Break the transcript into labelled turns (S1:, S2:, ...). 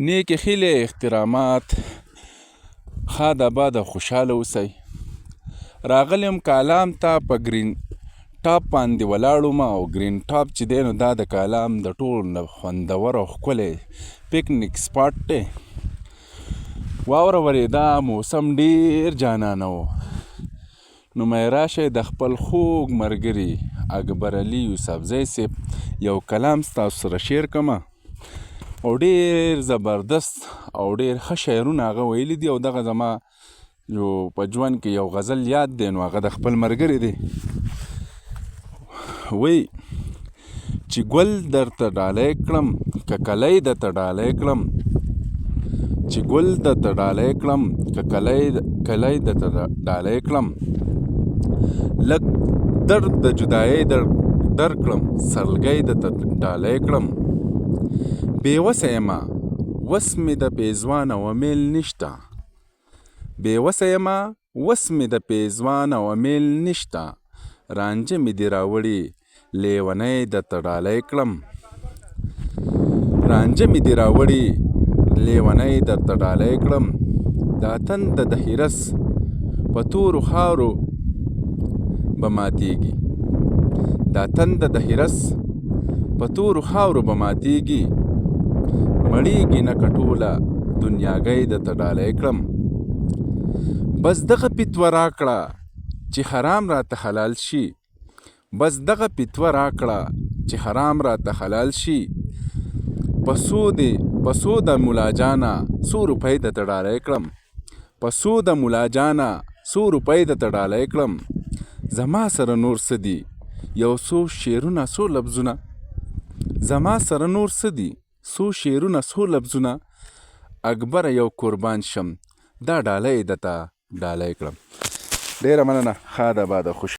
S1: نیکې خیلې احترامات ښاد آباد او خوشحاله اوسئ. راغلی یم کالام ته په ګرین ټاپ باندې ولاړ وم او ګرین ټاپ چې دی نو دا د کالام د ټولو نه خوندور او ښکلی پکنیک سپاټ دی. واوره ورېده، موسم ډېر جانانه و. نو مې راشئ د خپل خوږ ملګري اکبر علي یوسفزی صاحب یو کلام ستاسو سره شیر کړمه او ډېر زبردست او ډېر ښه شعرونه هغه ویلي دي او دغه زما جو په ژوند کې یو غزل یاد دی نو هغه د خپل ملګري دی. وی چې ګل درته ډالۍ کړم که کلی درته ډالۍ کړم، چې ګل درته ډالۍ کړم که کلی درته ډالۍ کړم، لږ درد د جدایۍ درکړم سلګۍ درته ډالۍ کړم. بېوسه یمه وس مې د پیزوان او امیل نشته، بېوسه یمه وس مې د پیزوان او امیل نشته، رانجه مې دې راوړي لیونۍ درته ډالۍ کړم، رانجه مې دې راوړي لیونۍ درته ډالۍ کړم. دا تنده د حرس په تورو خاورو به ماتېږي، دا تنده د حرس په تورو خاورو به ماتېږي، مړېږي نه که ټوله دنیاګۍ درته ډالۍ کړم. بس دغه پیتوه راکړه چې حرام راته حلال شي، بس دغه پیتوه راکړه چې حرام راته حلال شي، په څو د ملا جانه څو روپۍ درته ډالۍ کړم، په څو د ملا جانه څو روپۍ درته ډالۍ کړم. زما سره نور څه دي یو څو شعرونه څو لفظونه، زما سره نور څه دي څو شعرونه څو لفظونه، اکبره یو قربان شم دا ډالۍ درته ډالۍ کړم. ډېره مننه. ښاد آباد او خوشحاله